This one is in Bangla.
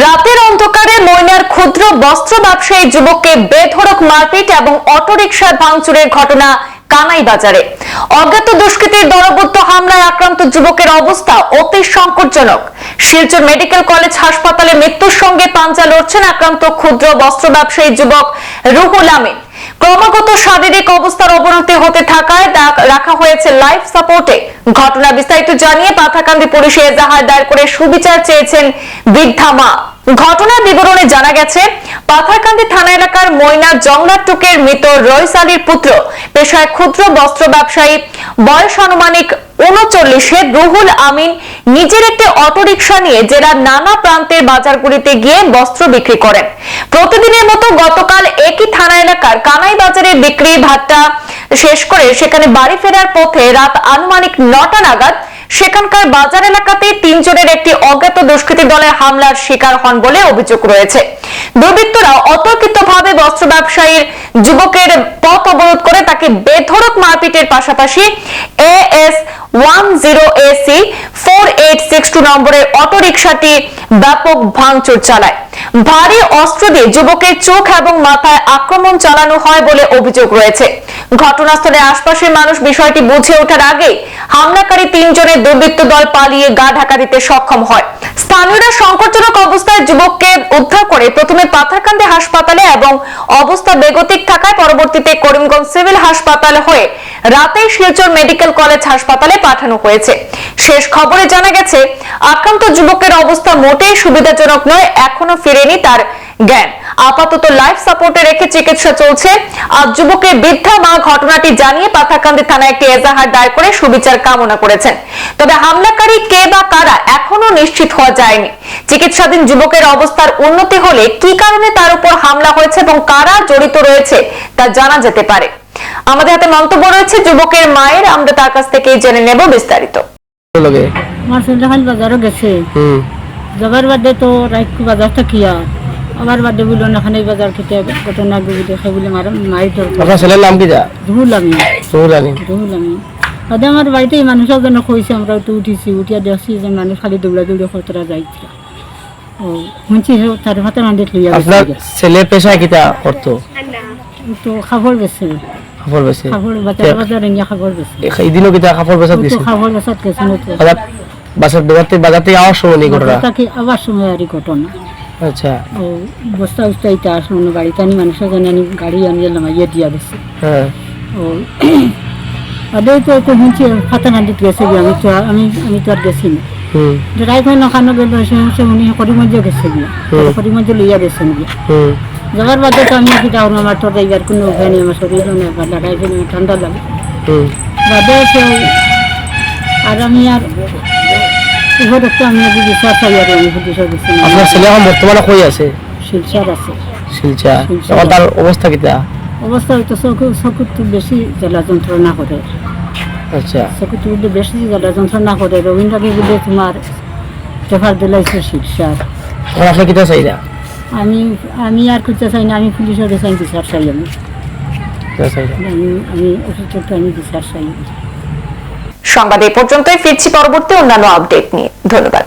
রাতের অন্ধকারে ময়নার ক্ষুদ্র বস্ত্র ব্যবসায়ী যুবককে বেধড়ক মারপিট এবং অটোরিকশায় ভাঙচুরের ঘটনা কানাই বাজারে। অজ্ঞাত দুষ্কৃতীর দলবদ্ধ হামলায় আক্রান্ত যুবকের অবস্থা অতি সংকটজনক। শিলচর মেডিকেল কলেজ হাসপাতালে মৃত্যুর সঙ্গে পাঞ্জা লড়ছেন আক্রান্ত ক্ষুদ্র বস্ত্র ব্যবসায়ী যুবক রুহুল আমিন। ক্রমাগত শারীরিক অবস্থার অবনতি হতে থাকায় রাখা হয়েছে লাইফ সাপোর্টে। ঘটনা বিস্তারিত জানিয়ে পাথাকান্দি পুলিশে এজাহার দায়ের করে সুবিচার চেয়েছেন বৃদ্ধা মা। ঘটনার বিবরণে জানা গেছে, পাথারকান্দি থানা এলাকার ময়না জংলাটুকের মৃত রইস আলীর পুত্র পেশায় ক্ষুদ্র বস্ত্র ব্যবসায়ী, বয়স আনুমানিক 39-এর রুহুল আমিন নিজের একটি অটোরিকশা নিয়ে জেলার নানা প্রান্তের বাজারগুলিতে গিয়ে বস্ত্র বিক্রি করেন। প্রতিদিনের মতো গতকাল একই থানা এলাকার কানাই বাজারে বিক্রি ভাট্টা শেষ করে সেখানে বাড়ি ফেরার পথে রাত আনুমানিক 9টা নাগাদ সেখানকার বাজার এলাকাতে 3 জনের একটি অজ্ঞাত দুষ্কৃতী দলের হামলার শিকার হন বলে অভিযোগ রয়েছে। দুর্বৃত্তরা অতর্কিতভাবে বস্ত্র ব্যবসায়ীর যুবকের পথ অবরোধ করে তাকে বেধড়ক মারপিটের পাশাপাশি AS 10AC 4862 নম্বরের অটোরিকশাটি ব্যাপক ভাঙচুর চালায়। ভারী অস্ত্র দিয়ে যুবকের চোখ এবং মাথায় আক্রমণ চালানো হয় বলে অভিযোগ রয়েছে। ঘটনাস্থলে আশপাশের মানুষ বিষয়টি বুঝে ওঠার আগে হামলাকারী 3 জনের দুর্বৃত্ত দল পালিয়ে গা ঢাকা দিতে সক্ষম হয়। স্থানীয়রা সংকটজনক অবস্থায় যুবককে উদ্ধার করে প্রথমে পাথারকান্দি হাসপাতালে এবং অবস্থা বেগতিক থাকায় পরবর্তীতে করিমগঞ্জ সিভিল হাসপাতাল হয়ে রাতে শিলচর মেডিকেল কলেজ হাসপাতালে পাঠানো হয়েছে। শেষ খবরে জানা গেছে, আক্রান্ত যুবকের অবস্থা মোটেই সুবিধাজনক নয়, এখনো ফিরেনি তার জ্ঞান। আপাতত লাইফ সাপোর্টে রেখে চিকিৎসা চলছে। আজ যুবকের বৃদ্ধা মা ঘটনাটি জানিয়ে পাথারকান্দি থানায় একটি এজাহার দায়ের করে সুবিচার কামনা করেছেন। তবে হামলাকারী কে বা কারা এখনো নিশ্চিত হওয়া যায়নি। চিকিৎসাধীন যুবকের অবস্থার উন্নতি হলে কি কারণে তার উপর হামলা হয়েছে এবং কারা জড়িত রয়েছে তা জানা যেতে পারে। আমাদের হাতে মন্তব্য রয়েছে যুবকের মায়ের, আমরা তার কাছ থেকেই জেনে নেব বিস্তারিত। বাজারও গেছে যাবার বাদে তো রাইকু বাজার থাকিয়া আবার বাদে বললো এখানে বাজার খেতে ঘটনা দেখে বলে মারি আপনার ছেলের নাম কি? রুহুল আমিন। তাদের আমার বাড়িতে মানুষের জন্য কইছে, আমরা তো উঠিছি, উঠিয়া দেখছি যে মানুষ খালি দৌড়া দৌড়ে খতরা যাইছিল। ও শুনছি তার হাতে মান্দিত লইয়া। আপনার ছেলে পেশায় কিটা করতো? তো খাবার বেছে খাবার বাজারে নিয়ে খাবার বেছে। এইদিনও কিটা খাবার বেচাত গেছে? খাবার বেচাত গেছে না তো বাজার থেকে আওয়ার সময় নেই ঘটনা? আবার সময় আর ঘটনা। আচ্ছা, ও বস্তা উস্তা ইটা আসলো বাড়িতে আনি মানুষের জন্য আনি গাড়ি আনিয়ে নামাইয়া দিয়া দিচ্ছে। হ্যাঁ, ও আদৌ তো শুনছি ফাতাকান্দিত গেছে গিয়ে, আমি তো আর গেছি না। ড্রাইভার নখানো গেল সে উনি করিমগঞ্জে গেছে গিয়া, করিমগঞ্জে লইয়া গেছেন গিয়া। যাবার বাদে তো আমি কি যাও না, আমার তো ড্রাইভার কোনো উপায় নেই, আমার শরীর ড্রাইভার ঠান্ডা লাগে বাদে আর আমি আর আপনার ছেলে এখন বর্তমানে কই আছে? শিলচর আছে। শিলচর। তার অবস্থা কিটা? অবস্থা হয়তো চকুত বেশি জ্বালা যন্ত্রণা করে। আচ্ছা, চকুত বেশি জ্বালা যন্ত্রণা করে। রবীন্দ্রকে বলে তোমার রেফার দিলাইছে শিলচর। আপনি কিটা চাই না? আমি আর করতে চাই না, আমি পুলিশের কাছে বিচার চাই। আমি অসুস্থ, আমি বিচার চাই। সংবাদ এই পর্যন্তই, ফিরছি পরবর্তী অন্যান্য আপডেট নিয়ে। ধন্যবাদ।